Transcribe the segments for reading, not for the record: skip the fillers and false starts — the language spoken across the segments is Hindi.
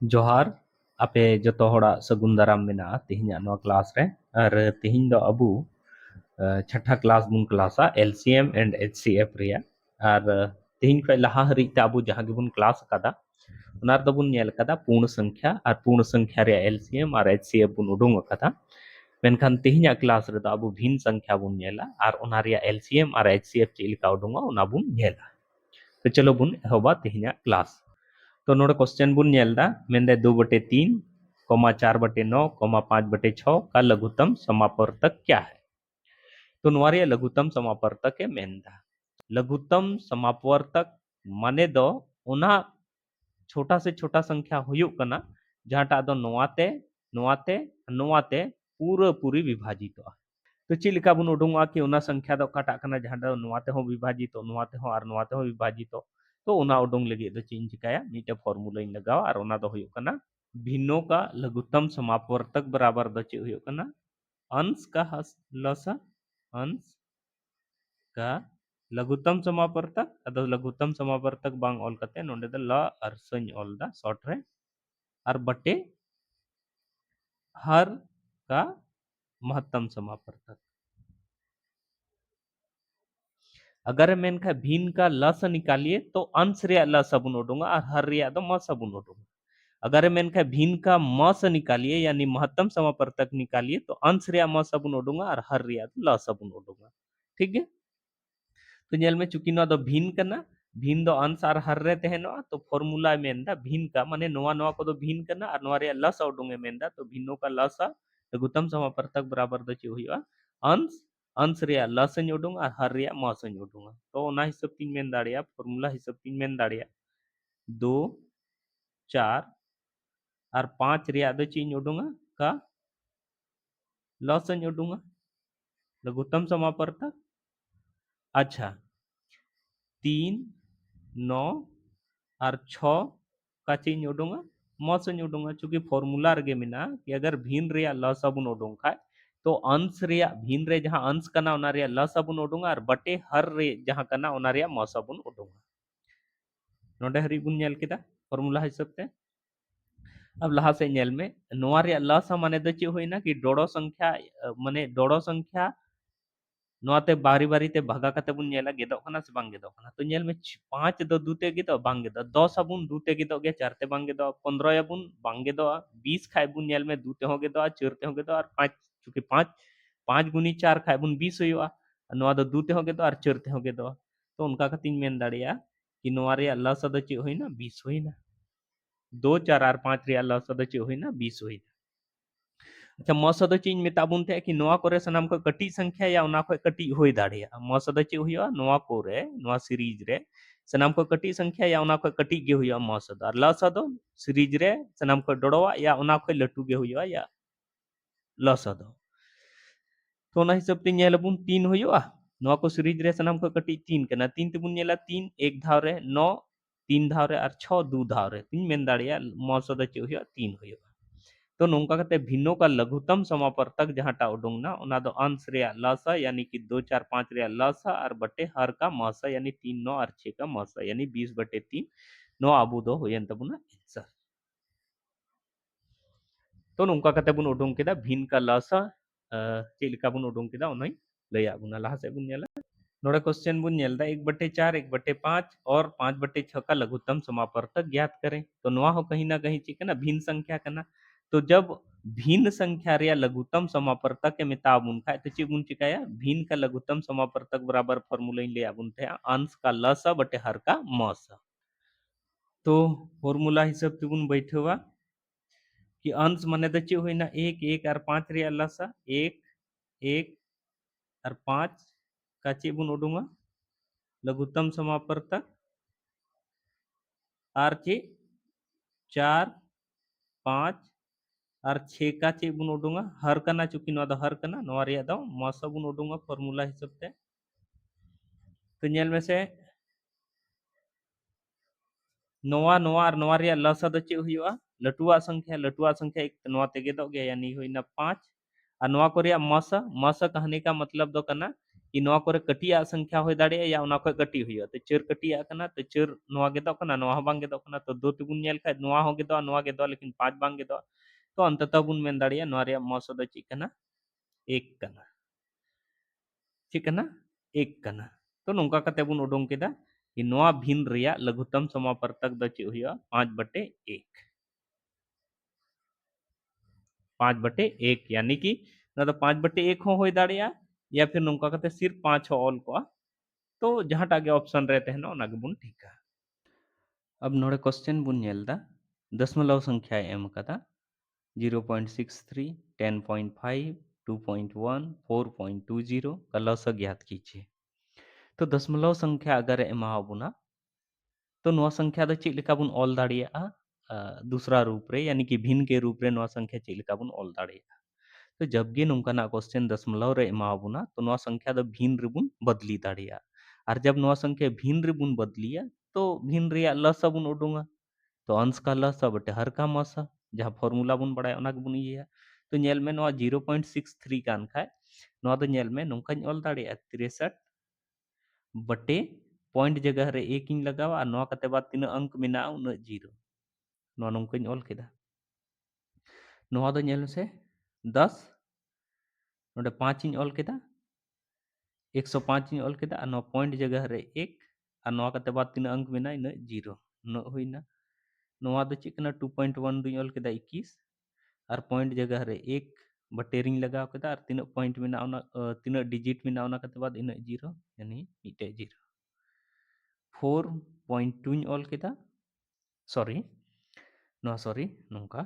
जोहार आपे जतो होड़ा सगुन दाराम मेना तिहिना नो क्लास रे और तिहिन दो अबू छठा क्लास बुन क्लासा एलसीएम एंड एचसीएफ रिया और तिहिन खय लहा हरि ते अबू जहां गिबुन क्लास कदा उनार दो बुन नेल कदा पूर्ण संख्या रे एलसीएम और एचसीएफ बुन उडुंग कदा मेनखान तिहिना क्लास रे दो अबू भिन्न संख्या बुन नेला और उना रिया एलसीएम और एचसीएफ चिलिका उडुंगा उना बुन नेला तो चलो बुन एहोबा तिहिना क्लास तो नोड़े क्वेश्चन बुन नेलदा मेंदे 2/3 4/9 5/6 का लघुत्तम समापवर्तक क्या है तो नोवारे लघुत्तम समापवर्तक के मेंदा लघुत्तम समापवर्तक माने दो उना छोटा से छोटा संख्या हुयुक कना जहाटा दो नोवाते नोवाते नोवाते पूरा पूरी विभाजित तो चिलिका बुन उडुंगा कि उना संख्या दो काटा कना जहां दो नोवाते हो विभाजित नोवाते हो और नोवाते हो विभाजित तो उना उडुंग लगी दो चीन चिकाया मीटे फॉर्मूला इन लगाओ और उना दो हुयुक कना भिन्नों का लघुत्तम समापवर्तक बराबर दो चे हुयुक कना अंश का लसा अंश का लघुत्तम समापवर्तक अदो लघुत्तम समापवर्तक बांग ऑल कते नोंडे द ल और सñ ऑल दा शॉर्ट रे और बटे हर का महत्तम समापवर्तक अगर मेनखा भिन्न का लस निकालिए तो अंश रे लस बुन उडुंगा और हर रे दो मस बुन उडुंगा अगर मेनखा भिन्न का मस निकालिए यानी महत्तम समापवर्तक निकालिए तो अंश रे मस बुन उडुंगा और हर रे लस बुन उडुंगा ठीक है तो नेल में चूंकि नो दो भिन्न कना भिन्न दो अंश और हर रे तहनो तो फॉर्मूला मेनदा भिन्न का माने नोवा नोवा को दो भिन्न कना और नोवा रे लस उडुंगे मेनदा तो भिन्नो का लस लघुत्तम समापवर्तक बराबर दो चे हुआ अंश अंश रे लस उडुंगा और हर रे मस उडुंगा तो ओना हिसाब तीन मेन दाड़िया फॉर्मूला हिसाब तीन मेन दाड़िया 2 4 और 5 रे दो चे उडुंगा का लस उडुंगा लघुत्तम समापवर्तक अच्छा 3 9 और 6 का चीज उडुंगा मस उडुंगा चूंकि फॉर्मूला रे मेना कि अगर भिन्न रे लस बुन उडुंग खाय तो अंश रे भिन्न रे जहां अंश कना उना रे लस बुन उडुंगा और बटे हर रे जहां कना उना रे मस बुन उडुंगा नोडे हरि बुन नेल केदा फॉर्मूला हिसाब ते अब लहा से नेल में नोवा रे लस माने द चे होइना कि डोड़ो संख्या माने डोड़ो संख्या नोते बारी बारी ते भागा कते बुन नेला गेदो कना से बांग गेदो कना तो नेल में 5 दो दूते गेदो बांग गेदो 10 बुन दूते गेदो गे 4 ते बांग गेदो 15 बुन बांग गेदो 20 खाय बुन नेल में दूते हो गेदो 4 ते हो गेदो और 5 चूंकि 5 5 गुनी 4 खाय बुन 20 हुआ नोवा दो दूते हो गेदो और 4 ते हो गेदो तो उनका कतिन मेन दाड़िया कि नोवा रे लस द चे होइना 20 होइना 2 4 और 5 रे लस द चे होइना 20 होइना अच्छा मसद चीज मेताबुन थे कि नोआ कोरे सनाम को कटी संख्या या उना को कटी होई दाड़िया मसद चे हुआ नोआ कोरे नोआ सीरीज रे सनाम को कटी संख्या या उना को कटी गे हुआ मसद और लसद सीरीज रे सनाम को डोड़वा या उना को लटू गे हुआ या लसद तो ना हिसाब ते नेलबुन 3 हुआ नोआ को सीरीज रे सनाम को कटी 3 कना 3 ते बुन नेला 3 एक धाव रे 9 3 धाव रे और 6 2 धाव रे 3 मेन दाड़िया मसद चे हुआ 3 हुआ तो नोंका कते भिन्नों का लघुत्तम समापवर्तक जहां उडुंग ना उना दो अंश रे लसा यानी कि 2 4 5 रे लसा और बटे हर का मसा यानी 3 9 और 6 का मसा यानी 20/3 नो आबू दो होयन तबुना आंसर तो नोंका कते बुन उडुंग केदा भिन्न का लसा चेलिका बुन उडुंग केदा उनई लया बुना लाहा से बुन नेला नोड़ा क्वेश्चन बुन नेलदा 1/4 1/5 और 5/6 का लघुत्तम समापवर्तक ज्ञात करें तो नोआ हो कहीं ना कहीं चिकना भिन्न संख्या करना तो जब भिन्न संख्या रे लघुत्तम समापवर्तक के मिताब बुन खाए तो चिबुन चिकाया भिन्न का लघुत्तम समापवर्तक बराबर फार्मूला इन ले आबुन थे अंश का लसा बटे हर का मसा तो फार्मूला हिसाब से बुन बैठवा कि अंश माने द चे होइना 1 1 और 5 रे लसा 1 1 और 5 का चे बुन उडुंगा लघुत्तम समापवर्तक आर चे 4 5 और 6 का चे बुन उडुंगा हर कना चूंकि नोआ दो हर कना नोआ रे दो मसा बुन उडुंगा फार्मूला हिसाब से तो नेल में से नोआ नोआ और नोआ रे लसा दो चे हुआ लटुआ संख्या एक नोआ तेगे दो गया यानी होइना 5 और नोआ को रे मसा मसा कहने का मतलब दो कना कि नवा करे कटिया संख्या होय दाड़े या उना खय कटि हुयो तो 4 कटिया कना तो 4 नवा गेदो कना नवा हो बांग गेदो कना तो 2 तेबुन नेल खाय नवा हो गेदो नवा गेदो लेकिन 5 बांग गेदो तो अंततः बुन मेन दाड़े नवा रे मस दो ची कना 1 कना ची कना 1 कना तो नोंका कते बुन उडोंग केदा कि नवा भिन रिया लघुत्तम समापवर्तक दो ची हुयो 5/1 5/1 यानी कि ना तो 5/1 हो होय दाड़िया या फिर नोंका कते सिर्फ 5 हो ऑल को तो जहां टागे ऑप्शन रहते हैं ना ओना के बुन ठीका अब नोड़े क्वेश्चन बुन नेलदा दशमलव संख्या एम कदा 0.63 10.5 2.1 4.20 का लस ज्ञात कीजिए तो दशमलव संख्या अगर एमा बुना तो नवा संख्या दो चेक लेका बुन ऑल दाड़िया दूसरा रूप रे यानी कि भिन्न के रूप रे नवा संख्या चेक लेका बुन ऑल दाड़िया तो जब गे नोंकाना क्वेश्चन दशमलव रे एमा बुना तो नवा संख्या दो भिन्न रे बुन बदली दाड़िया और जब नवा संख्या भिन्न रे बुन बदलिया तो भिन्न रिया लसा बुन उडुंगा तो अंश का लसा बटे हर का मसा जहाँ फॉर्मूला बुन बड़ाय ओना के बुन इया तो नेल में नवा 0.63 कान खाय नवा दो नेल में नोंकाñ ऑल दाड़िया 63 बटे पॉइंट जगह रे 1 इन लगावा नवा कते बाद तीना अंक मेना उना 0 नवा नोंकाñ ऑल केदा नवा दो नेल से 10 नोडे 5 इन ऑल केदा 105 इन ऑल केदा नवा पॉइंट जगह रे 1 और नवा कते बाद तीना अंक मेना इन 0 न होइना नवा दो चिकना 2.1 दुई ऑल केदा 21 और पॉइंट जगह रे 1 बटे रिंग लगाव केदा और तीना पॉइंट मेना ओना तीना डिजिट मेना ओना कते बाद इन 0 यानी मिटे 0 4.2 इन ऑल केदा सॉरी सॉरी नोंका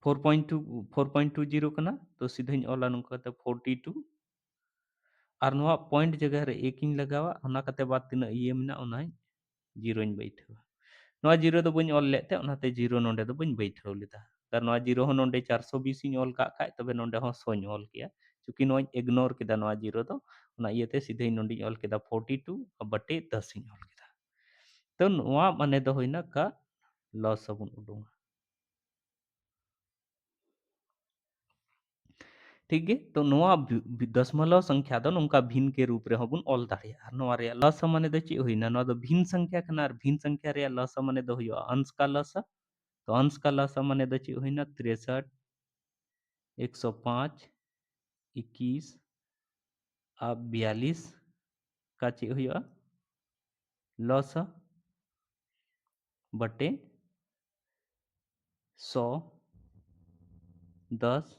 4.2 4.20 कना तो सीधे ऑला नोंका कते 42 और नवा पॉइंट जगह रे 1 इन लगावा ओना कते बाद तीना इये मेना ओना 0 इन बैठावा नवा 0 दो बइन ऑल लेते ओनाते 0 नोंडे दो बइन बैठाव लेदा तर नवा 0 हो नोंडे 420 इन ऑल का खाय तबे नोंडे हो 100 ऑल किया चूंकि नवा इग्नोर केदा नवा 0 दो ओना इयते सीधे नोंडे ऑल केदा 42 बटे 10 इन ऑल केदा तो नवा माने दो होइना का लॉस सबुन उडुंगा ठीक है तो नवा दशमलव संख्या दो नोंका भिन्न के रूप रे हबुन ऑल दाड़िया नवा रे लस माने दो ची होइना नवा दो भिन्न संख्या कना और भिन्न संख्या रे लस माने दो होयो अंश का लस तो अंश का लस माने दो ची होइना 63 105 21 अब 42 का ची होयो लस बटे 100 10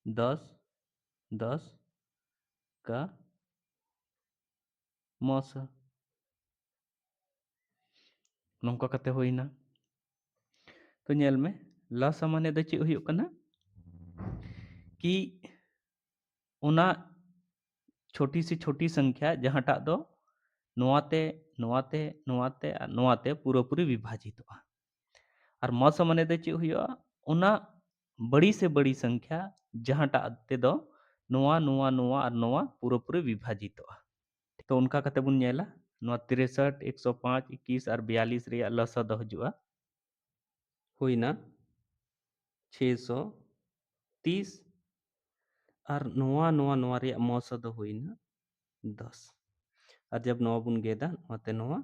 10 10 का मस नोंका कते होइना तो नेल में लस माने दो ची होयो कना कि ओना छोटी से छोटी संख्या जहाँटा दो नोआते नोआते नोआते और नोआते पूरा पूरी विभाजित होगा और मस माने दो ची हुआ ओना बड़ी से बड़ी संख्या जहाँटा ते दो नोआ नोआ नोआ और नोआ पूरा पूरी विभाजित होगा तो उनका कते बुन नेला नोआ 63 105 21 और 42 रे लसा दो हजुआ हुईना 630 और नोआ नोआ नोआ रे मस दो हुईना 10 और जब नोआ बुन गेदा नोआते नोआ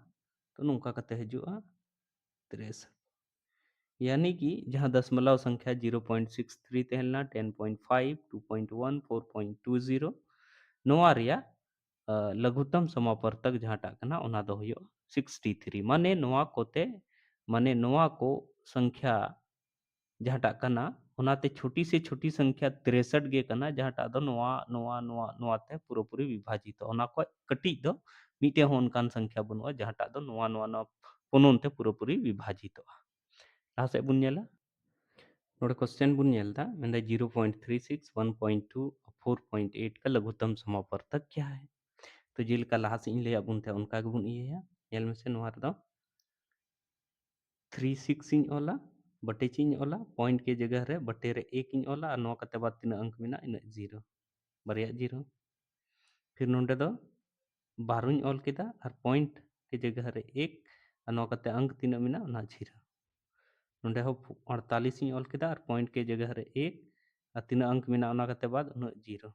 तो नोंका कते हजुआ 63 यानी कि जहाँ दशमलव संख्या 0.63 तहलना 10.5 2.1 4.20 नोआ रिया लघुत्तम समापवर्तक जहाँ टाकना ओना दो हुयो 63 माने नोआ कोते माने नोआ को संख्या जहाँ टाकना ओनाते छोटी से छोटी संख्या 63 गे कना जहाँ टा दो नोआ नोआ नोआ नोआ ते पूरा पूरी विभाजित ओना को कटी दो मीटे होन कान संख्या बनुआ जहाँ टा दो नोआ नोआ नोआ पुनोन ते पूरा पूरी विभाजित लहा से बुन नेला नोड़े क्वेश्चन बुन नेलदा मेंदा 0.36 1.2 4.8 का लघुत्तम समापवर्तक क्या है तो जेलका लहा से इन ले बुन थे उनका के बुन इया नेल में से नोहार दो 36 इन ओला बटे चिन ओला पॉइंट के जगह रे बटे रे 1 इन ओला और नोआ कते बाद तीना अंक मेना इन 0 बारिया 0 फिर नोंडे दो 12 ऑल केदा और पॉइंट के जगह रे 1 और नोआ कते अंक तीना मेना ओना 0 नोंडे हो 48 इन ऑल केदा और पॉइंट के जगह रे 1 और तीना अंक मेना ओना कते बाद उना 0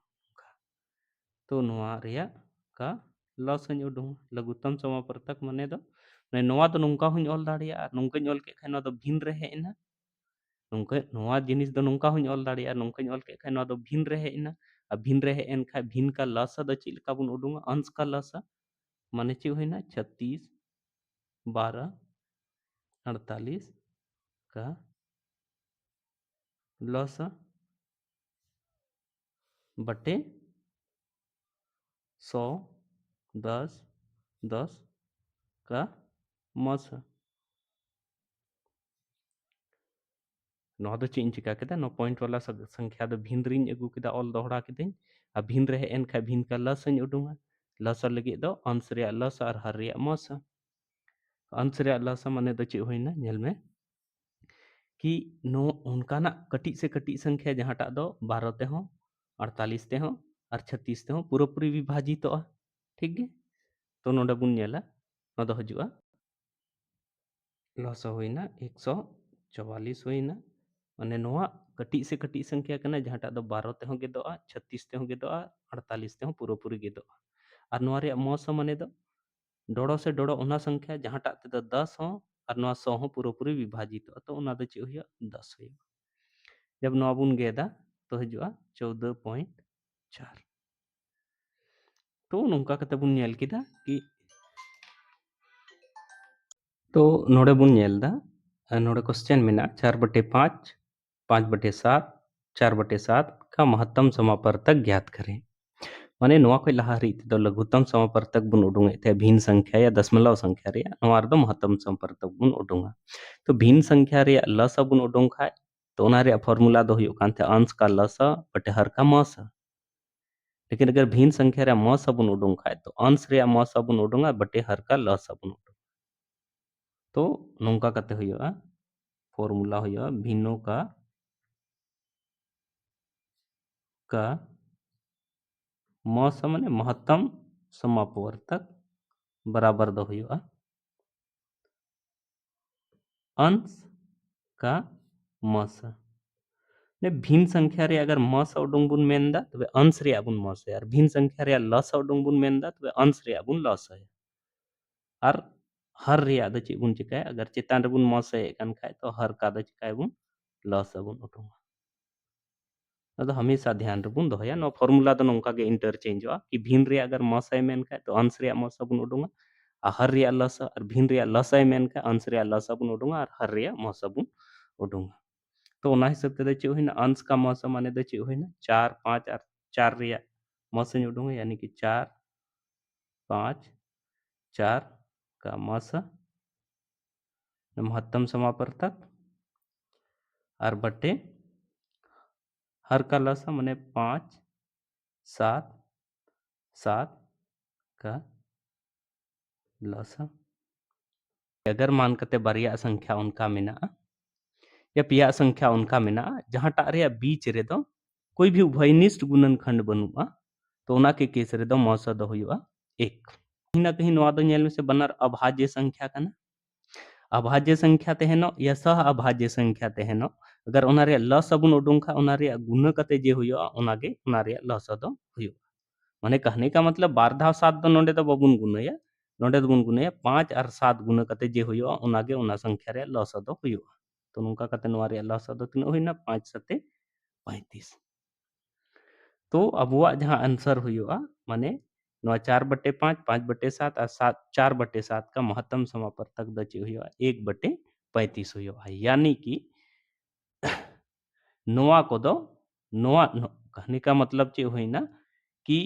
तो नोआ रेया का लस हनी उडुंगा लघुत्तम समापवर्तक माने दो माने नोआ दो नोंका हुኝ ऑल दाड़िया नोंकाኝ ऑल के खाय नोआ दो भिन रे हेना नोंका नोआ जिनिस दो नोंका हुኝ ऑल दाड़िया नोंकाኝ ऑल के खाय नोआ दो भिन रे हेना आ भिन रे हेन खाय भिन का लसा दो चेक लेका बुन उडुंगा अंश का लसा माने चे होइना 36 12 48 का लसा बटे 100 10 10 का मसा नोआ दो चेक चिका केदा नो पॉइंट वाला संख्या दो भिन रिंग अगू केदा ऑल दोहरा केदें आ भिन रे हेन खाय भिन का लसኝ उडुंगा लसा लगे दो अंश रे लसा और हर रे मसा अंश रे लसा माने दो चे होइना नेल में कि नो उनका ना कटी से कटी संख्या जहाँटा दो 12 ते हो 48 ते हो और 36 ते हो पूरी विभाजित तो ठीक गे तो नोडे बुन नेला नो दो हजुआ लसा होइना 144 होइना माने नोआ कटी से कटी संख्या कना जहाँटा दो 12 ते हो गेदोआ 36 ते हो गेदोआ 48 ते हो पूरी गेदोआ और नोआ रे मौसम माने दो डोड़ो से डोड़ो ओना संख्या जहाँटा ते दो 10 हो और नोआ 100 हो पूरी विभाजित तो ओना दो चे हुआ 10 हुआ जब नोआ बुन गेदा तो हजुआ 14.4 तो नोंका कते बुन नेल केदा कि तो नोडे बुन नेलदा नोडे क्वेश्चन में 4/5 5/7 4/7 का महत्तम समापवर्तक ज्ञात करें माने नोआ कोई लहा री तो लघुत्तम समापवर्तक बुन उडुंगे थे भिन्न संख्या या दशमलव संख्या रे नोआ दो महत्तम समापवर्तक बुन उडुंगा तो भिन्न संख्या रे लसा बुन उडुंग खाय तो ओना रे फॉर्मूला दो हुयो कान थे अंश का लसा बटे हर का मसा लेकिन अगर भिन्न संख्या रे मसा बुन उडुंग खाय तो अंश रे मसा बुन उडुंगा बटे हर का लसा बुन उडुंगा तो नोंका कते हुयोआ फॉर्मूला हुयोआ भिन्नों का मसा माने महत्तम समापवर्तक बराबर दो हुयोआ अंश का मसा ने भिन्न संख्या रे अगर मसा उडुंग बुन मेनदा तबे अंश रे बुन मसा यार भिन्न संख्या रे लसा उडुंग बुन मेनदा तबे अंश रे बुन लसा और हर रे दो चे बुन चिकाय अगर चेतान रे बुन मसा कन खाय तो हर का दो चिकाय बुन लसा बुन उडुंगा अदो हमेशा ध्यान रे बुन दोहया नो फॉर्मूला दो नोंका गे इंटरचेंजवा कि भिन्न रे अगर मसा मेन खाय तो अंश रे मसा बुन उडुंगा आ हर रे लसा और भिन्न रे लसा मेन खाय अंश रे लसा बुन उडुंगा और हर रे मसा बुन उडुंगा तो ओना हिसाब ते चे होइना अंश का मसा माने दो चे होइना 4 5 और 4 रे मसा उडुंगा यानी कि 4 5 4 का मसा महत्तम समापवर्तक और बटे हर का लसा माने 5 7 7 का लसा अगर मान कते बारिया संख्या उनका मेना या पिया संख्या उनका मेना जहाँ टा रे बीच रे दो कोई भी उभयनिष्ठ गुणनखंड बनुआ तो ओना के केस रे दो मौसा दो हुआ 1 कहीं ना कहीं नोआ दो नेल में से बनर अभाज्य संख्या कना अभाज्य संख्या तेहनो या सह अभाज्य संख्या तेहनो अगर ओना रे लस बुन उडुंग खा ओना रे गुण कते जे हुयो ओना गे ओना रे लस दो हुयो माने कहने का मतलब 12 धाव 7 दो नोंडे दो बबुन गुणया नोंडे दो बुन गुणया 5 और 7 गुण कते जे हुयो ओना गे ओना संख्या रे लस दो हुयो तो नोंका कते नोआ रे लस दो तिना हुइना 5 7 35 तो अबुआ जहाँ आंसर हुआ माने 4/5 5/7 और 4/7 का महत्तम समापवर्तक दचे हुआ 1/35 हुआ यानी कि नोआ को दो नोआ कहने का मतलब चे हुई ना कि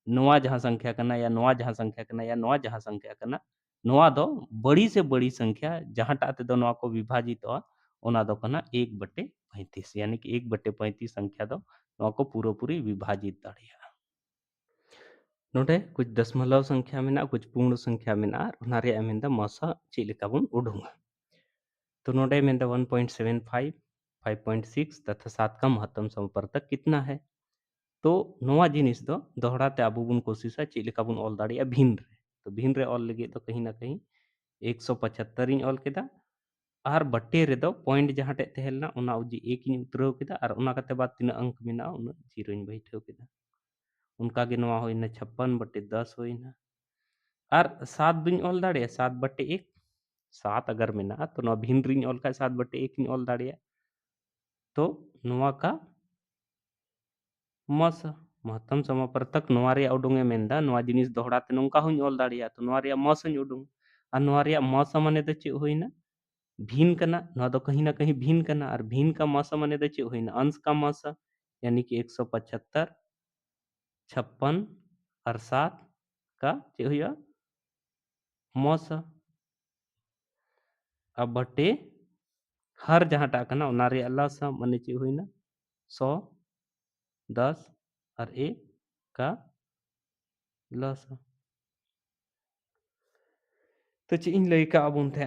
नोआ जहाँ संख्या करना या नोआ जहाँ संख्या करना या नोआ जहाँ संख्या करना नोआ दो बड़ी से बड़ी संख्या जहाँ टाते दो नोआ को विभाजित हो ओना दो करना 1/35 यानी कि 1/35 संख्या दो नोआ को पूरी विभाजित दाड़िया नोडे कुछ दशमलव संख्या में कुछ पूर्ण संख्या में मसा चेलेका बुन उडुंगा तो नोडे में 1.75 5.6 तथा 7 का महत्तम समापवर्तक कितना है तो नोआ जिनिस दो दोहराते आबू बुन कोशिशा चेलेका बुन ऑल दाड़िया भिन्न रे तो भिन्न रे ऑल लगे तो कहीं ना कहीं 175 इन ऑल केदा और बट्टे रे दो पॉइंट जहाँ टे तहेलना ओना उजी 1 इन उतरव केदा और ओना कते बाद तीना अंक मेना उना 0 इन बैठव केदा उनका गे नवा होइना 56/10 होइना और 7 दुñ ऑल दाड़े 7/1 7 अगर मेना तो नवा भिन रिñ ऑल का 7/1 इन ऑल दाड़े तो नवा का मस महत्तम समापवर्तक नवा रे उडुंगे मेंदा नवा जिनिस दोहड़ा ते नोंका हुñ ऑल दाड़े तो नवा रे मस हुñ उडुंग और नवा रे मस माने द चे होइना भिन कना नवा दो कहीं ना कहीं भिन कना और भिन का मस माने द चे होइना अंश का मस यानी कि 175 56 और 7 का चे हुआ मस अब बटे हर जहाँ टाकना उना रे लस माने चे हुइना 100 10 और 1 का लस तो चे इन लई का अबुन थे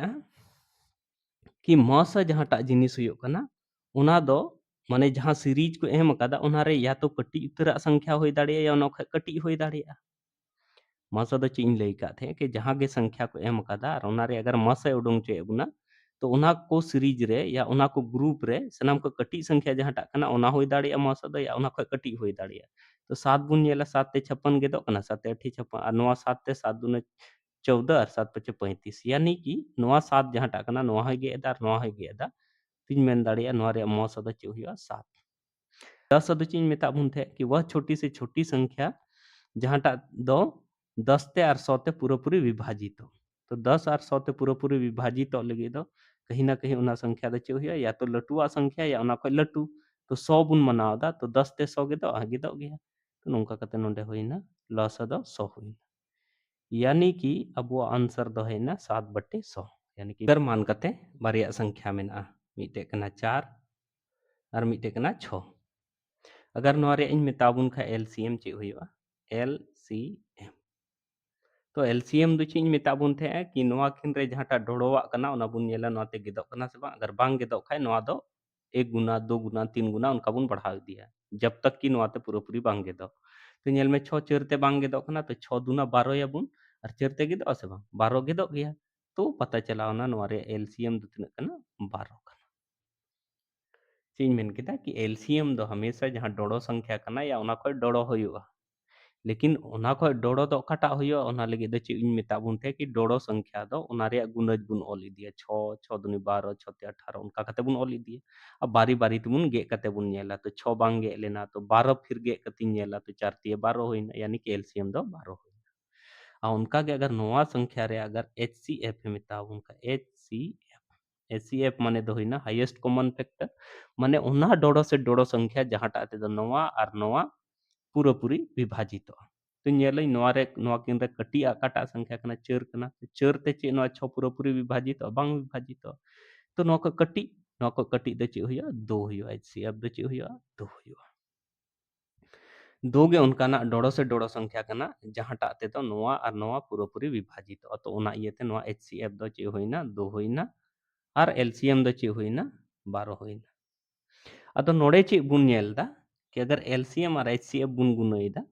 कि मस जहाँ टा जिनिस हुयो कना उना दो माने जहाँ सीरीज को एम कदा उना रे या तो कटी उतरा संख्या होई दाड़े या उना ख कटी होई दाड़े मस दो चे इन लई का थे कि जहाँ गे संख्या को एम कदा और उना रे अगर मस उडुंग चे बुना तो उना को सीरीज रे या उना को ग्रुप रे सनाम को कटी संख्या जहाँ टा कना उना होई दाड़े मस दो या उना ख कटी होई दाड़े तो 7 बुन नेला 7 ते 56 गे दो कना 7 ते 8 56 और नवा 7 ते 7 दुने 14 और 7 पचे 35 यानी कि नवा 7 जहाँ टा कना नवा होई गे दा नवा होई गे दा तीन मेन दाड़े नवा रे मस दो चे हुआ 7 10 दो चीज मेता बुन थे कि वह छोटी से छोटी संख्या जहाँ टा दो 10 ते और 100 ते पूरी विभाजित हो तो 10 और 100 ते पूरी विभाजित लगे दो कहीं ना कहीं उना संख्या दो चे हुआ या तो लटुआ संख्या या उना खय लटू तो 100 बुन मनाव दा तो 10 ते 100 गे दो आगे दो गया तो नोंका कते नोंडे होइना लस दो 100 होइना यानी कि अब आंसर दो है ना 7/100 यानी कि मान कते बारिया संख्या मेना मिटे कना 4 और मिटे कना 6 अगर नवा रे इन मेताबुन खा एलसीएम चे हुआ एलसीएम तो एलसीएम दो चीज मेताबुन थे कि नवा किन रे जहां टा ढोड़ोवा कना उना बुन नेला नवा ते गेदो कना से बा अगर बांग गेदो खाय नवा दो 1 गुना 2 गुना 3 गुना उनका बुन बढ़ा दिया जब तक कि नवा ते पूरी बांग गेदो तो नेल में 6 चरते बांग गेदो कना तो 6 दुना 12 या बुन और चरते गेदो से बा 12 गेदो गया तो पता चला ना नवा रे एलसीएम दो तिना कना 12 चीज मेन केदा कि एलसीएम दो हमेशा जहाँ डोड़ो संख्या कना या उना खय डोड़ो होयुआ लेकिन उना खय डोड़ो दो काटा होयुआ उना लगे द चे इन मेता बुन थे कि डोड़ो संख्या दो उना रे गुणज बुन ओल इदिया 6 6 दुनी 12 6 ते 18 उनका कते बुन ओल इदिया अब बारी बारी तुमुन गे कते बुन नेला तो 6 बांग गे लेना तो 12 फिर गे कति नेला तो 4 ते 12 होइना यानी कि एलसीएम दो 12 होइना आ उनका के अगर नोवा संख्या रे अगर एचसीएफ मेता बुन का एचसीएफ एचसीएफ माने दो होइना हाईएस्ट कॉमन फैक्टर माने उना डोड़ो से डोड़ो संख्या जहाँ टा ते दो नोवा और नोवा पूरी विभाजित तो नेलई नोवा रे नोवा किन रे कटी आकाटा संख्या कना चर कना चर ते चे नोवा 6 पूरी विभाजित बांग विभाजित तो नोवा को कटी दे चे हुआ 2 हुआ एचसीएफ दे चे हुआ 2 हुआ 2 गे उनकाना डोड़ो से डोड़ो संख्या कना जहाँ टा ते तो नोवा और नोवा पूरी विभाजित तो उना इयते नोवा एचसीएफ दो चे होइना 2 होइना और एलसीएम दो चे होइना 12 होइना अदो नोड़े चे बुन नेल दा कि अगर एलसीएम और एचसीएफ बुन गुणई दा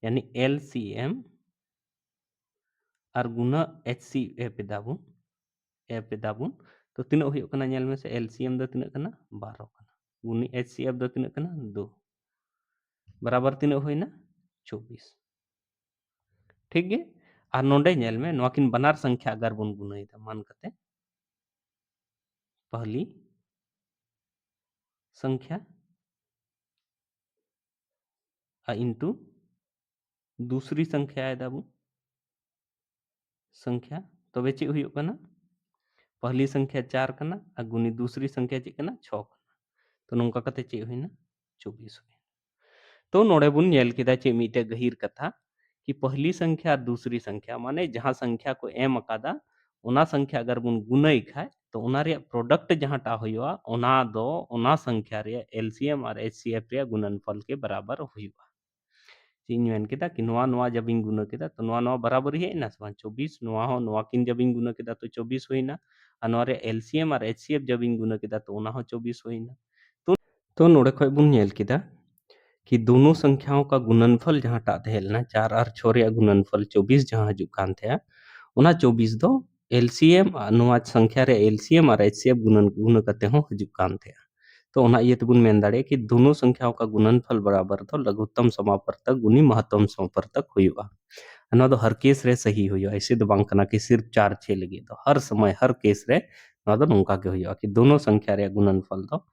यानी एलसीएम और गुना एचसीएफ दाबुन तो तीना हुई कना नेल में से एलसीएम दो तीना कना 12 कना गुनी एचसीएफ दो तीना कना 2 बराबर तीना होइना 24 ठीक गे और नोंडे नेल में नोवा किन बनार संख्या अगर बुन गुणई दा मान कते पहली संख्या इंटू दूसरी संख्या है दाबुन संख्या तो वे चे हुई कना पहली संख्या 4 कना और गुनी दूसरी संख्या चे कना 6 कना तो नोंका कते चे हुइना 24 हुइना तो नोड़े बुन नेल केदा चे मीटे गहीर कथा कि पहली संख्या और दूसरी संख्या माने जहाँ संख्या को एम अकादा उना संख्या अगर बुन गुणई खाए तो उना रे प्रोडक्ट जहाँ टा हुआ उना दो उना संख्या रे एलसीएम और एचसीएफ रे गुणनफल के बराबर हुआ चीज मेन केदा कि नोवा नोवा जब इन गुना केदा तो नोवा नोवा बराबर ही ना समान 24 नोवा हो नोवा किन जब इन गुना केदा तो 24 होइना और नोवा रे एलसीएम और एचसीएफ जब इन गुना केदा तो उना हो 24 होइना तो नोड़े खय बुन नेल केदा कि दोनों संख्याओं का गुणनफल जहाँ टा तहेलना 4 और 6 रे गुणनफल 24 जहाँ हजु कान थे उना 24 दो एलसीएम नोवा संख्या रे एलसीएम और एचसीएफ गुणन गुण कते हो हजु कान थे तो उना ये तेबुन मेन दाड़े कि दोनों संख्याओं का गुणनफल बराबर तो लघुत्तम समापवर्तक गुनी महत्तम समापवर्तक हुआ। ना तो हर केस रे सही हुआ, ऐसे तो बांग कना कि सिर्फ 4 6 लगे तो हर समय हर केस रे ना तो नोंका के हुआ कि दोनों संख्या रे गुणनफल तो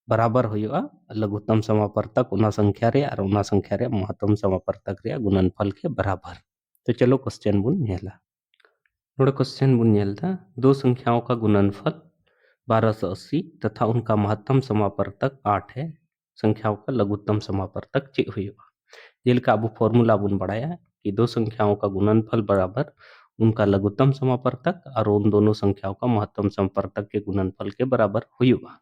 बराबर हुआ लघुत्तम समापवर्तक उना संख्या रे और उना संख्या रे महत्तम समापवर्तक रे गुणनफल के बराबर। तो चलो क्वेश्चन बुन नेला नोड़े क्वेश्चन बुन नेलता दो संख्याओं का गुणनफल 1280 तथा उनका महत्तम समापवर्तक 8 है, संख्याओं का लघुत्तम समापवर्तक चे हुआ। जेलका अब फॉर्मूला बुन बढ़ाया कि दो संख्याओं का गुणनफल बराबर उनका लघुत्तम समापवर्तक और उन दोनों संख्याओं का महत्तम समापवर्तक के गुणनफल के बराबर हुआ।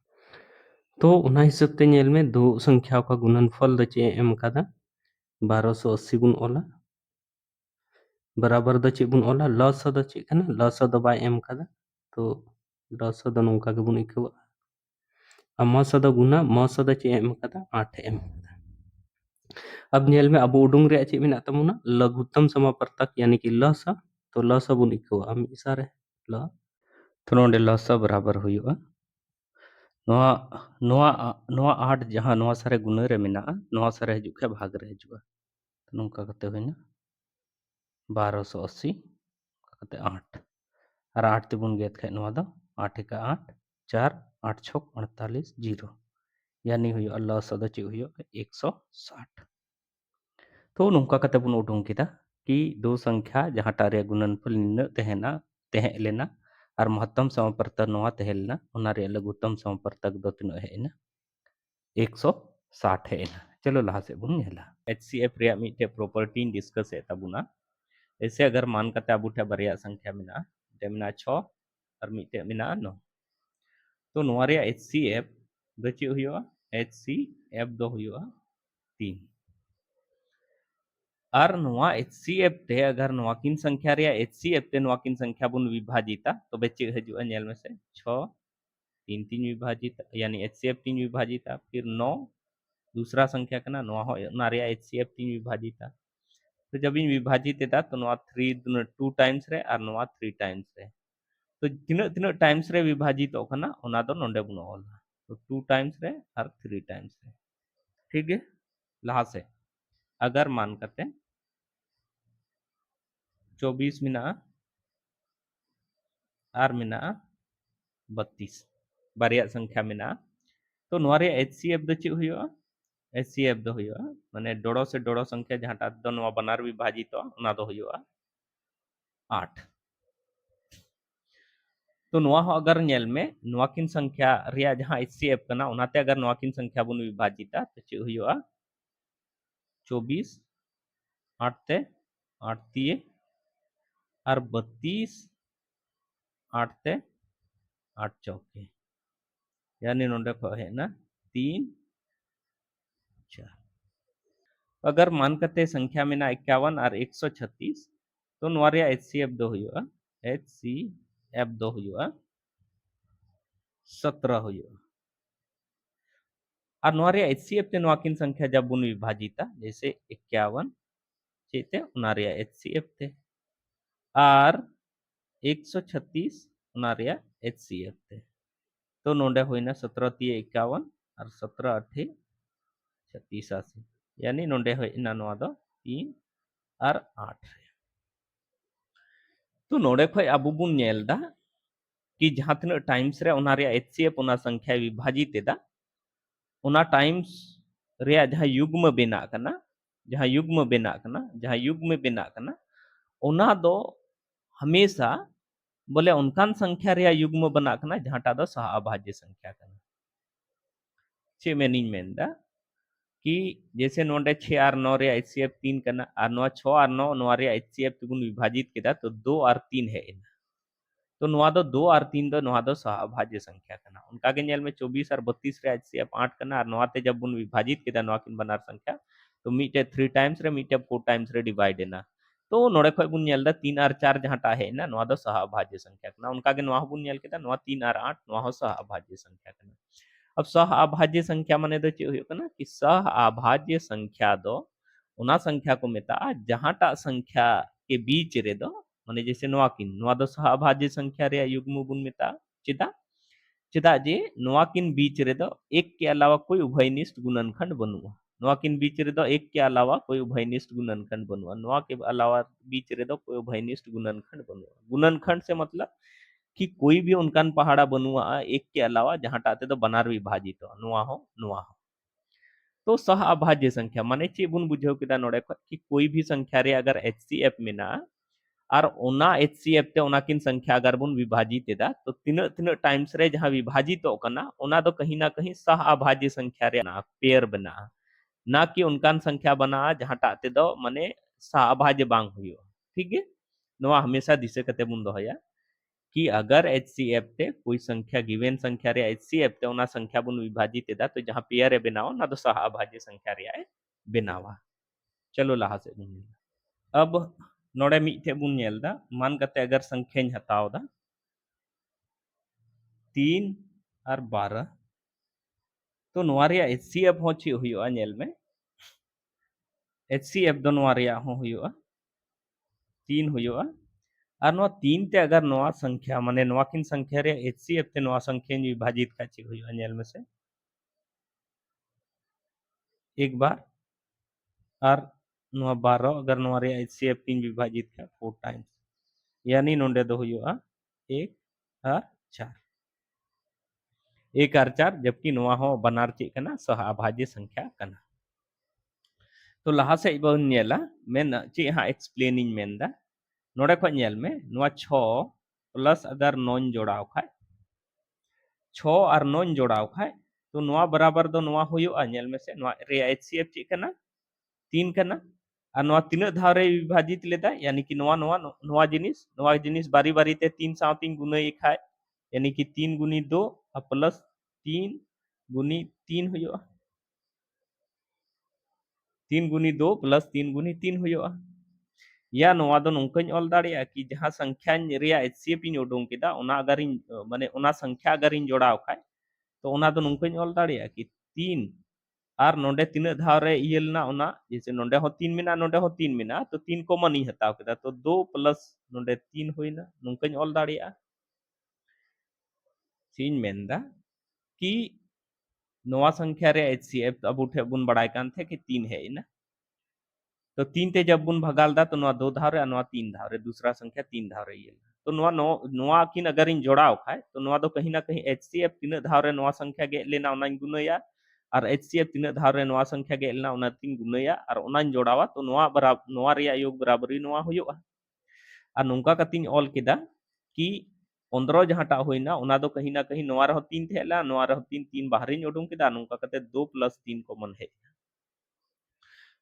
तो उना हिसाब ते नेल में दो संख्याओं का गुणनफल द चे एम कदा 1280 बुन ओला बराबर द चे बुन ओला लस द चे कना लस द बाय एम कदा तो लस द नोंका के बुन इकवा मस द गुना मस द चे एम कदा 8 एम अब नेल में अब उडुंग रे चे मेना तमुना लघुत्तम समापवर्तक यानी कि लस तो लस बुन इकवा हम इसारे ल तो नोंडे लस बराबर हुआ नोआ नोआ नोआ 8 जहां नोआ सारे गुना रे मेना नोआ सारे हजु खे भाग रे हजुआ तो नोंका कते होइना 1280 कते 8 और 8 ते बुन गेत खे नोआ दो 8 का 8 4 8 6 48 0 यानी हुआ लस द चे हुआ 160। तो नोंका कते बुन उडुंग किदा कि दो संख्या जहां रे गुणनफल निन्न तहेना तहे लेना और महत्तम समापवर्तक नोआ तहे लेना उना रे लघुत्तम समापवर्तक दो तिनो हेना 160 हेना। चलो लहा से बुन नेला HCF रे मिटे प्रॉपर्टी डिस्कस है तबुना ऐसे अगर मान कते अबु ठे बरिया संख्या मिना ते मिना 6 और मिटे मिना 9 तो नोआ रे HCF दो चे हुआ HCF दो हुआ 3 और नोआ HCF ते अगर नोआ किन संख्या रे HCF ते नोआ किन संख्या बुन विभाजिता तो बेचे हजुआ नेल में से 6 3 3 विभाजित यानी HCF 3 विभाजिता फिर 9 दूसरा संख्या कना नोआ हो ना रे HCF 3 विभाजिता तो जब इन विभाजित था तो नोआ 3 2 टाइम्स रे और नोआ 3 टाइम्स रे तो तिना तिना टाइम्स रे विभाजित ओखना ओना दो नोंडे बुन ओला तो 2 टाइम्स रे और 3 टाइम्स रे ठीक है लहा से अगर मान करते 24 मिना और मिना 32 बारिया संख्या मिना तो नोआ रे HCF दो चे हुआ HCF दो हुआ माने डोड़ो से डोड़ो संख्या जहां दो नोआ बनार विभाजित ओना दो हुआ 8 तो नोआ हो अगर नेल में नोआ किन संख्या रिया जहां HCF कना उनाते अगर नोआ किन संख्या बुन विभाजिता तो चे हुआ 24 8 ते 8 तिए और 32 8 ते 8 चौके यानी नोंडे को है ना 3 4 अगर मान करते संख्या में ना 51 और 136 तो नोआ रिया HCF दो हुआ HCF दो हुआ 17 हुआ और नोआ रिया HCF ते नोआ किन संख्या जब बुन विभाजिता जैसे 51 चेते उना रिया HCF थे और 136 उना रिया HCF थे तो नोंडे होइना 17 तिए 51 और 17 अठे 36 यानी नोंडे होइना नोआ दो 3 और 8 तो नोंडे खय अबु बुन नेलदा कि जहां तिना टाइम्स रे उना रिया HCF उना संख्या विभाजित एदा उना टाइम्स रिया जहां युग्म बेना कना जहां युग्म बेना कना जहां युग्म बेना कना उना दो हमेशा बोले उनकान संख्या रे युग्म बना कना जहांटा दो सह अभाज्य संख्या कना चे मेनिंग मेंदा कि जैसे नोंडे 6 और 9 रे HCF 3 कना और नोआ 6 और 9 नोआ रे HCF तुगुन विभाजित केदा तो 2 और 3 है इन तो नोआ दो 2 और 3 दो नोआ दो सह अभाज्य संख्या कना उनका के नेल में 24 और 32 रे HCF 8 कना और नोआ ते जब बुन विभाजित केदा नोआ किन बनार संख्या तो मीटे 3 टाइम्स रे मीटे 4 टाइम्स रे डिवाइड एना तो नोडे खय बुन नेल दा 3 और 4 जहां टा है ना नोआ दो सह अभाज्य संख्या कना उनका के नोआ बुन नेल केदा नोआ 3 और 8 नोआ हो सह अभाज्य संख्या कना अब सह अभाज्य संख्या माने दो चे हुयो कना कि सह अभाज्य संख्या दो उना संख्या को मेता जहांटा संख्या के बीच रे दो माने जैसे नोआ किन नोआ दो सह अभाज्य संख्या रे युग्म बुन मेता चेदा चेदा जे नोआ किन बीच रे दो एक के अलावा कोई उभयनिष्ठ गुणनखंड बनुआ नोआ किन बीच रे दो एक के अलावा कोई उभयनिष्ठ गुणनखंड बनुआ नोआ के अलावा बीच रे दो कोई उभयनिष्ठ गुणनखंड बनुआ गुणनखंड से मतलब कि कोई भी उनकान पहाड़ा बनुआ एक के अलावा जहां टाते तो बनार विभाजित हो नोआ हो तो सह अभाज्य संख्या माने चे बुन बुझाव केदा नोडे खत कि कोई भी संख्या रे अगर HCF मेना और ओना HCF ते ओना किन संख्या अगर बुन विभाजित एदा तो तीन तीन टाइम्स रे जहां विभाजित तो कना ओना तो कहीं ना कहीं सह अभाज्य संख्या रे ना पेयर बना ना कि उनकान संख्या बना जहां टाते दो माने सह अभाज्य बांग हुयो ठीक है नोआ हमेशा दिसे कते बुन दोहया कि अगर HCF ते कोई संख्या गिवन संख्या रे HCF ते ओना संख्या बुन विभाजित एदा तो जहां पेयर रे बनाओ ना तो सह अभाज्य संख्या रे बनावा चलो लहा से बुन अब नोडे मिटे बुन नेलदा मान कते अगर संख्याñ हताव दा 3 और 12 तो नोआ रे HCF हो ची हुयो नेल में HCF दो नोआ रे हो हुयो 3 हुयो और नोआ 3 ते अगर नोआ संख्या माने नोआ किन संख्या रे HCF ते नोआ संख्या विभाजित का ची हुयो नेल में से एक बार और नोआ 12 अगर नोआ रे HCF 3 विभाजित का 4 टाइम्स यानी नोंडे दो हुयो 1 और 4 1 और 4 जबकि नोआ हो बनार चे कना सह अभाज्य संख्या कना तो लहा से बन नेला मेन चे हा एक्सप्लेनिंग मेनदा नोडे ख नेल में नोआ 6 प्लस अगर 9 जोड़ाव खाय 6 और 9 जोड़ाव खाय तो नोआ बराबर दो नोआ हुयो नेल में से नोआ रे HCF चे कना 3 कना और नोआ तीन धाव रे विभाजित लेदा यानी कि नोआ जिनिस बारी बारी ते 3 साव 3 गुना खाय यानी कि 3 गुनी 2 और प्लस 3 गुनी 3 हुयो 3 गुनी 2 प्लस 3 गुनी 3 हुयो या नोआ दो नोंकन ऑल दाड़िया कि जहां संख्या रिया HCF इन उडुंग केदा ओना अगर इन माने ओना संख्या अगर इन जोड़ाव खाय तो ओना दो नोंकन ऑल दाड़िया कि 3 और नोंडे तीन धाव रे इयलना ओना जैसे नोंडे हो 3 मिना नोंडे हो 3 मिना तो 3 कॉमन ही हताव केदा तो 2 प्लस नोंडे 3 होइना नोंकन ऑल दाड़िया चीन मेंदा कि नोआ संख्या रे HCF अब उठे बुन बड़ाय कान थे कि 3 है ना तो 3 ते जब बुन भगाल दा तो नोआ 2 धाव रे नोआ 3 धाव रे दूसरा संख्या 3 धाव रे ये तो नोआ किन अगर इन जोड़ाव खाए तो नोआ दो कहीं ना कहीं HCF 3 धाव रे नोआ संख्या गे लेना ओना गुणया और HCF 3 धाव रे नोआ संख्या गे लेना ओना 3 गुणया और ओना जोड़ावा तो नोआ बराबर नोआ रे योग बराबरी नोआ हुयोआ और नोंका कतिन ऑल केदा कि 15 जहांटा होइना ओना दो कहीं ना कहीं नोआ रहो 3 थेला नोआ रहो 3 3 बाहर इन उडुंग केदा नोंका कते 2 प्लस 3 कॉमन है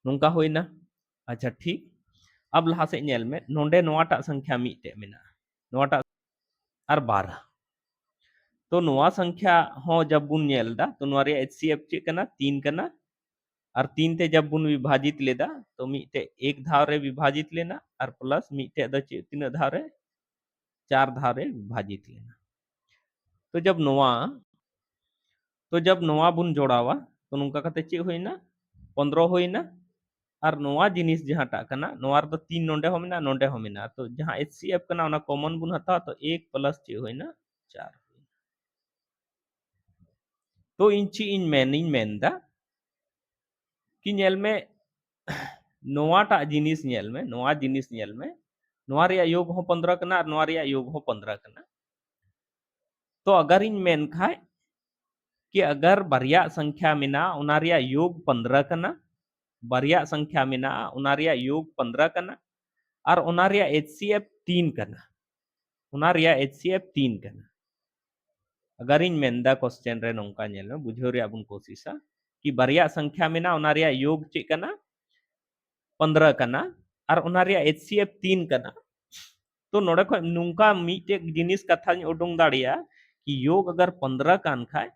नोंका होइना अच्छा ठीक अब लहा से नेल में नोंडे नोआटा संख्या मिटे मेना नोआटा और 12 तो नोआ संख्या हो जब बुन नेलदा तो नोआ रे HCF चे कना 3 कना और 3 ते जब बुन विभाजित लेदा तो मिटे एक धाव रे विभाजित लेना और प्लस मिटे द चे 3 धाव रे 4 धाव रे विभाजित लेना तो जब नोआ बुन जोड़ावा तो नुका कते चे होइना 15 होइना और नोआ जिनिस जहां टा कना नोआ रे 3 नोंडे हो मेना तो जहां HCF कना ओना कॉमन बुन हता तो 1 प्लस चे होइना 4 तो इंची इन मेनदा कि नेल में नोआटा जिनिस नेल में नोआ रे योग हो 15 कना और नोआ रे योग हो 15 कना तो अगर इन मेन खाए कि अगर बरिया संख्या मेना ओना रे योग 15 कना बरिया संख्या मेना ओना रे योग 15 कना और ओना रे HCF 3 कना ओना रे HCF 3 कना अगर इन मेनदा क्वेश्चन रे नोंका नेल में बुझो रे बुन कोशिशा कि बरिया संख्या मेना ओना रे योग चे कना 15 कना और ओना रे HCF 3 कना तो नोडे ख नुंका मीटे जिनिस कथा उडुंग दाड़िया कि योग अगर 15 कान खाए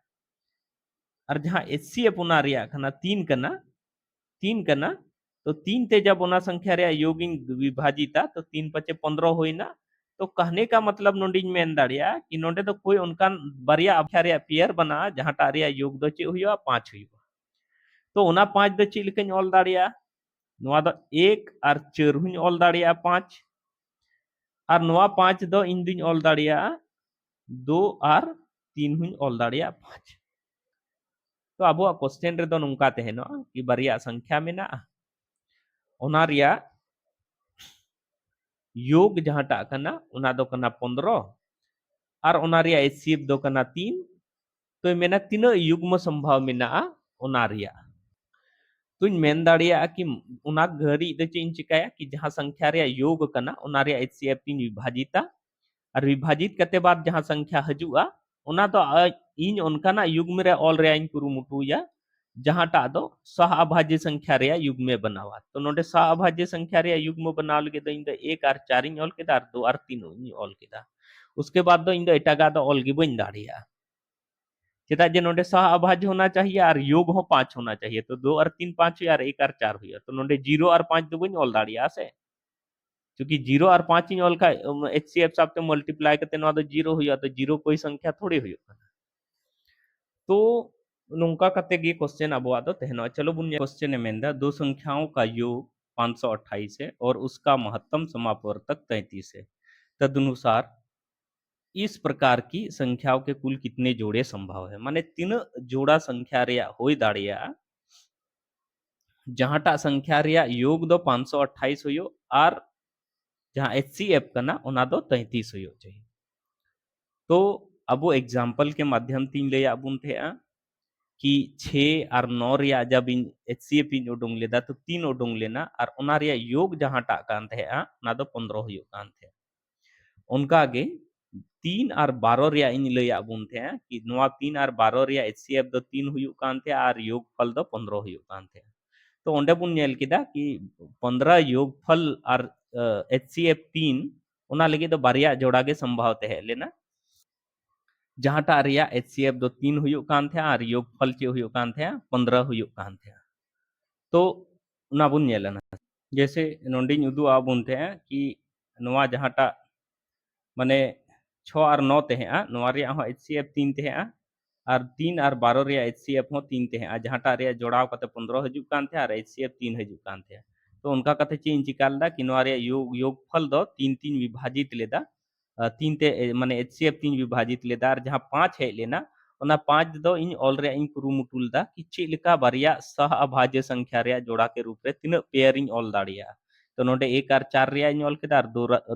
और जहां HCF ओना रे खाना 3 कना तो 3 ते जब ओना संख्या रे योग इन विभाजिता तो 3 पचे 15 होइना तो कहने का मतलब नोंडिन मेन दाड़िया कि नोंडे तो कोई उनका बरिया अभ्या रे पेयर बना जहां टा रे योग दो चे हुआ 5 हुआ तो ओना 5 दो चे लेकिन ऑल दाड़िया नोआ दो 1 और 4 हुन ऑल दाड़िया 5 और नोआ 5 दो इन दिन ऑल दाड़िया 2 और 3 हुई ऑल दाड़िया 5 तो अब क्वेश्चन रे दो नुंका तहनो कि बारिया संख्या में ना ओना रिया योग जहाटा कना ओना दो कना 15 और ओना रिया एचसीएफ दो कना 3 तो मेना तीना युग्म संभव मेना ओना रिया तुम मेन दाड़िया कि उना घड़ी दो चें चिकाया कि जहां संख्या रे योग कना उना रे एचसीएफ 3 विभाजिता और विभाजित करते बाद जहां संख्या हजुआ उना तो इन उनका युग्म रे ऑल रे इन कुरुमुटुया जहां टा दो सह अभाज्य संख्या रे युग्म बनावा तो नोडे सह अभाज्य संख्या रे युग्म बनाव लगे दो इन दो 1 और 4 इन ऑल केदा और 2 और 3 इन ऑल केदा उसके बाद दो इन दो एटागा दो ऑल गे बन दाड़िया चेदा जे नोडे सह अभाज्य होना चाहिए और योग हो 5 होना चाहिए तो 2 और 3 5 और 1 और 4 हुआ तो नोडे 0 और 5 दो बन ऑल दाड़िया से क्योंकि 0 और 5 इन ऑल का एचसीएफ साथ तो मल्टीप्लाई करते ना तो 0 हुआ तो 0 कोई संख्या थोड़ी हुई तो नोंका कते गे क्वेश्चन अब दो तहनो चलो बुन क्वेश्चन मेंदा दो संख्याओं का योग 528 है और उसका महत्तम समापवर्तक 33 है तदनुसार इस प्रकार की संख्याओं के कुल कितने जोड़े संभव है माने 3 जोड़ा संख्या रे होई दाड़िया जहां टा संख्या रे योग दो 528 हुयो और जहां एचसीएफ कना ओना दो 33 हुयो चाहिए तो अब एग्जांपल के माध्यम तीन ले अबुन थे कि 6 और 9 रिया जब इन एचसीएफ इन उडुंग लेदा तो 3 उडुंग लेना और ओना रिया योग जहां टा कान थे ना दो 15 हुयो कान थे उनका आगे 3 और 12 रिया इन ले अबुन थे कि नवा 3 और 12 रिया एचसीएफ दो 3 हुयो कान थे और योग फल दो 15 हुयो कान थे तो ओंडे बुन नेल किदा कि 15 योग फल और एचसीएफ 3 ओना लगे तो बारिया जोड़ा के संभव थे लेना जहां टा रिया एचसीएफ दो 3 हुयो कान थे और योग फल चे हुयो कान थे 15 हुयो कान थे तो ना बुन नेलना जैसे नोंडिन उदु आबुन थे कि नवा जहां टा माने 6 और 9 ते नवा रिया हो एचसीएफ 3 ते और 3 और 12 रिया एचसीएफ हो 3 ते जहां टा रिया जोड़ाव कते 15 हजु कान थे और एचसीएफ 3 हजु कान थे तो उनका कथे चेंज चिकालदा कि नवा रिया योग फल दो 3 3 विभाजित लेदा 3 ते माने एचसीएफ 3 विभाजित लेदा और जहां 5 है लेना ओना 5 दो इन ऑल रे इन कुरुमुटुलदा कि चेलिका बारिया सह अभाज्य संख्या रे जोड़ा के रूप रे तीन पेयर इन ऑल दाड़िया तो नोडे 1 और 4 रिया इन ऑल केदा और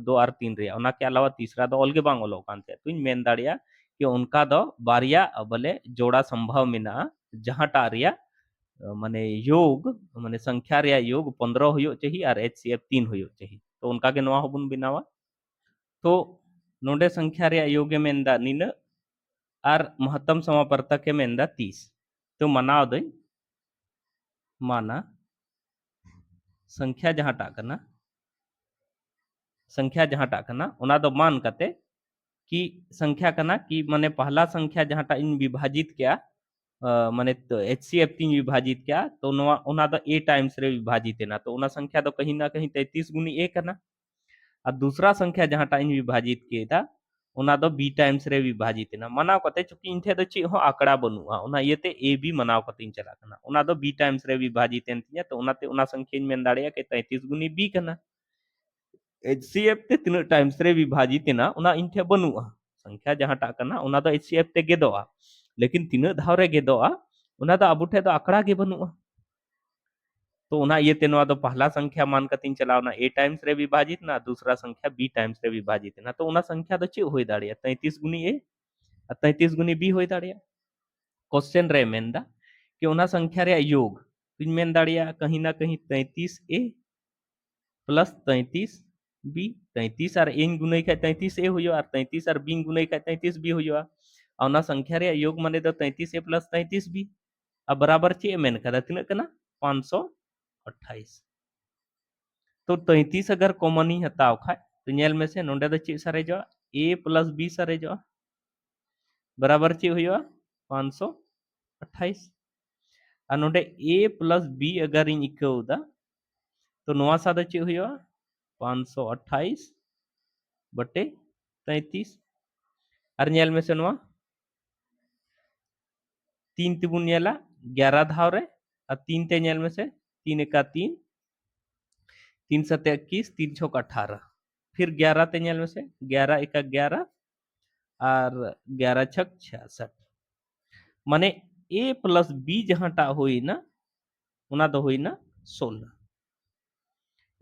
2 और 3 रिया ओना के अलावा तीसरा दो ऑल के बांग ऑल कान थे तो इन मेन दाड़िया कि उनका दो बारिया बोले जोड़ा संभव मेना जहां टा रिया माने योग माने संख्या रिया योग 15 हुयो चाहिए और एचसीएफ 3 हुयो चाहिए तो उनका के नवा होबुन बिनावा तो नोडे संख्या रे योग्य मेंदा निन और महत्तम समापर्तक के मेंदा 30 तो मनाव दई माना संख्या जहां टा कना संख्या जहां टा कना ओना दो मान कते कि संख्या कना कि माने पहला संख्या जहां टा इन विभाजित क्या माने तो एचसीएफ 3 विभाजित क्या तो नवा ओना दो ए टाइम्स रे विभाजित है ना तो ओना संख्या तो कहीं ना कहीं 33 गुनी ए कना और दूसरा संख्या जहां टाइम विभाजित किए था ओना दो बी टाइम्स रे विभाजित ना मनाव कते चूंकि इनथे दो ची हो आंकड़ा बनुआ ओना येते ए बी मनाव कते चला कना ओना दो बी टाइम्स रे विभाजित एनतिया तो ओनाते ओना संख्या इन मेन दाड़िया के 33 गुनी बी कना एचसीएफ ते तीन टाइम्स रे विभाजित ना ओना इनथे बनुआ संख्या जहां टा कना ओना दो एचसीएफ ते गेदोआ लेकिन तीन धाव रे गेदोआ ओना दो अबुठे दो आंकड़ा के बनुआ तो उना ये तेनवा तो पहला संख्या मान कतिन चलावना ए टाइम्स रे विभाजित ना दूसरा संख्या बी टाइम्स रे विभाजित ना तो उना संख्या तो चे होई दाड़िया 33 गुनी ए और 33 गुनी बी होई दाड़िया क्वेश्चन रे मेंदा कि उना संख्या रे योग पिन मेन दाड़िया कहीं ना कहीं 33 ए प्लस 33 बी 33 और एन गुने का 33 ए हुयो और 33 और बी गुने का 33 बी हुयो और उना संख्या रे योग माने तो 33 ए प्लस 33 बी अब बराबर चे मेन कदा तिना कना 528 तो 33 अगर कॉमन ही हताव खाए तो नेल में से नोंडे दो चे सरेजो ए प्लस बी सरेजो बराबर चे हुआ 528 और नोंडे ए प्लस बी अगर इन इक्वदा तो नवा सा दो चे हुआ 528 बटे 33 और नेल में से नवा 3 तिबुन नेला 11 धाव रे और 3 ते नेल में से 3 एका 3 3 सते 21 3 छक 18 फिर 11 ते नेल में से 11 एका 11 और 11 छक 66 माने a प्लस b जहांटा हुई ना उना दो हुई ना 16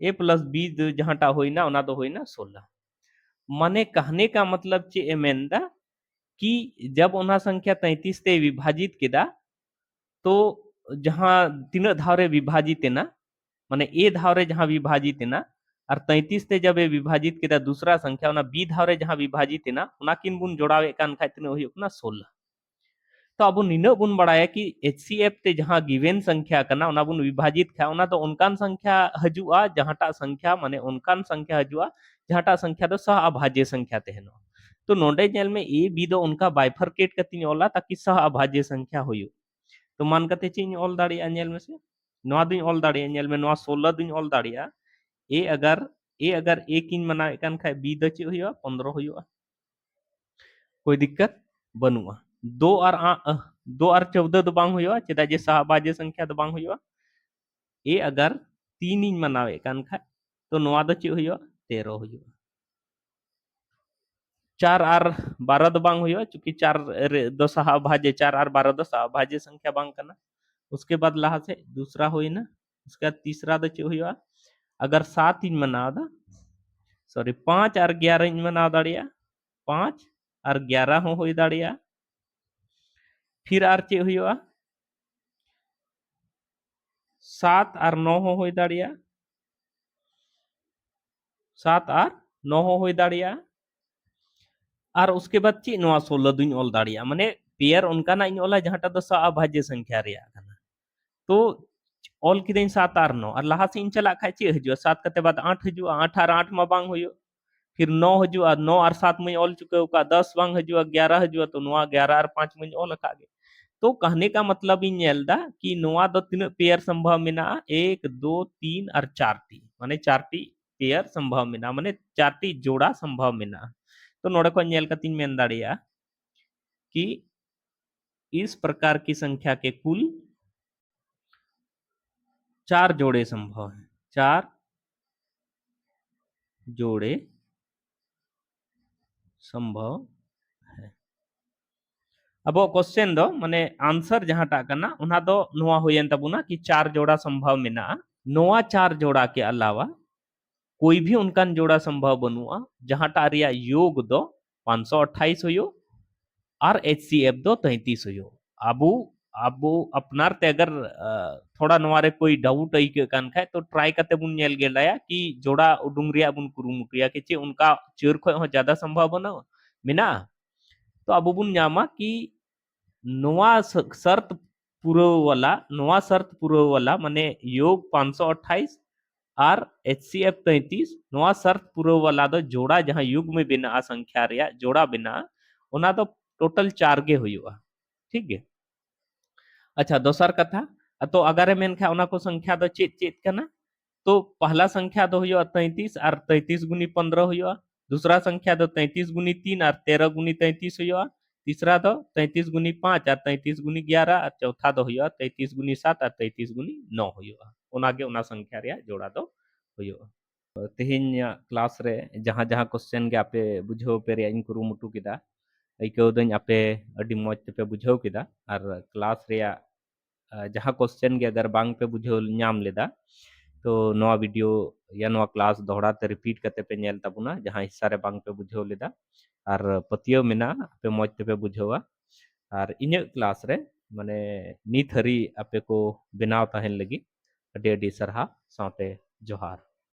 a प्लस b जहांटा हुई ना उना दो हुई ना 16 माने कहने का मतलब चे एमेंदा कि जब उना संख्या 33 ते विभाजित किदा तो जहां तीन धावरे विभाजित ना माने ए धावरे जहां विभाजित ना और 33 ते जब विभाजित किदा दूसरा संख्या उना बी धावरे जहां विभाजित ना उना किन बुन जोड़ावे कान खाय तिना हुयुक ना 16 तो अब निना बुन बड़ाया कि HCF ते जहां गिवन संख्या कना उना बुन विभाजित खा उना तो उनकान संख्या हजुआ जहांटा संख्या माने उनकान संख्या हजुआ जहांटा संख्या दो सह अभाज्य संख्या तेहनो तो नोंडे जेल में ए बी दो उनका बाइफरकेट कतिन ओला ताकि सह अभाज्य संख्या हुयु तो मान कते चिन ऑल दाड़िया नेल में से नवा दुन ऑल दाड़िया नेल में नवा 16 दुन ऑल दाड़िया ए अगर ए किन मना एकान खाय बी दो चे हुयु 15 हुयु कोई दिक्कत बनुआ 2 और 14 दो बांग हुयु चेदा जे सह अभाज्य संख्या दो बांग हुयु ए अगर 3 इन मनावे कान खाय तो नवा दो चे हुयु 13 हुयु 4 और 12 दो बांग हुयु चूंकि 4 दो सह अभाज्य 4 और 12 दो सह अभाज्य संख्या बांग कना उसके बाद लहा से दूसरा हुई ना उसका तीसरा दो चे हुयु अगर 7 इन मनाव दा सॉरी 5 और 11 इन मनाव दाड़िया 5 और 11 हो हुई दाड़िया फिर आर चे हुयु 7 और 9 हो हुई दाड़िया 7 और 9 हो हुई दाड़िया और उसके बाद ची नवा 16 दुन ऑल दाड़िया माने पेयर उनका ना इन ओला जहांटा दो सह अभाज्य संख्या रिया कना तो ऑल किदेन 7 और 9 और लहा से इन चला खाय चे हजुआ 7 कते बाद 8 हजुआ 8 और 8 मा बांग हुयो फिर 9 हजुआ 9 और 7 में ऑल चुके का 10 बांग हजुआ 11 हजुआ तो नवा 11 और 5 में ऑल कागे तो कहने का मतलब इन नेलदा कि नवा दो तीन पेयर संभव मिना 1 2 3 और 4 टी माने 4 टी पेयर संभव मिना माने 4 टी जोड़ा संभव मिना तो नोड़े को नेल कतिन मेन दाड़िया कि इस प्रकार की संख्या के कुल 4 जोड़े संभव हैं 4 जोड़े संभव है अब क्वेश्चन दो माने आंसर जहांटा कना उना दो नोआ होयन तबुना कि 4 जोड़ा संभव मेना नोआ 4 जोड़ा के अलावा कोई भी उनकान जोड़ा संभव बनुआ जहांटा रिया योग दो 528 हुयो और HCF दो 33 हुयो अबू अबू अपनार ते अगर थोड़ा नवारे कोई डाउट आई के कान खाय तो ट्राई करते बुन नेल गेलाया कि जोड़ा उडुंग रिया बुन कुरुमुटिया के चे उनका चेर खो हो ज्यादा संभव बना मिना तो अब बुन न्यामा कि नोआ शर्त पूर्व वाला माने योग 528 और HCF 33 नोआ शर्त पूर्व वाला दो जोड़ा जहां युग में बिना संख्या रिया जोड़ा बिना उना तो टोटल 4 गे हुआ ठीक है अच्छा दोसर कथा तो अगर मेनखा उना को संख्या दो चेत चेत कना तो पहला संख्या दो हुआ 33 और 33 गुनी 15 हुआ दूसरा संख्या दो 33 गुनी 3 और 13 गुनी 33 हुआ तीसरा दो 33 गुनी 5 और 33 गुनी 11 और चौथा दो हुआ 33 गुनी 7 और 33 गुनी 9 हुआ उनागे उना संख्या रिया जोड़ा दो हुआ तेहिन क्लास रे जहां जहां क्वेश्चन गे आपे बुझाव पे रे इन कुरुमुटु किदा अइकौ दन आपे अडी मौज पे बुझाव किदा और क्लास रे जहां क्वेश्चन गे अगर बांग पे बुझाव नाम लेदा तो नवा वीडियो या नवा क्लास दोहरा ते रिपीट करते पे नेल तबुना जहां हिस्सा रे बांग पे बुझाव लेदा और पतियो मेना पे मौज पे बुझावा और इन क्लास रे माने नित हरी आपे को बनाव तहन लगी अडी अडी सरहा साथे जोहार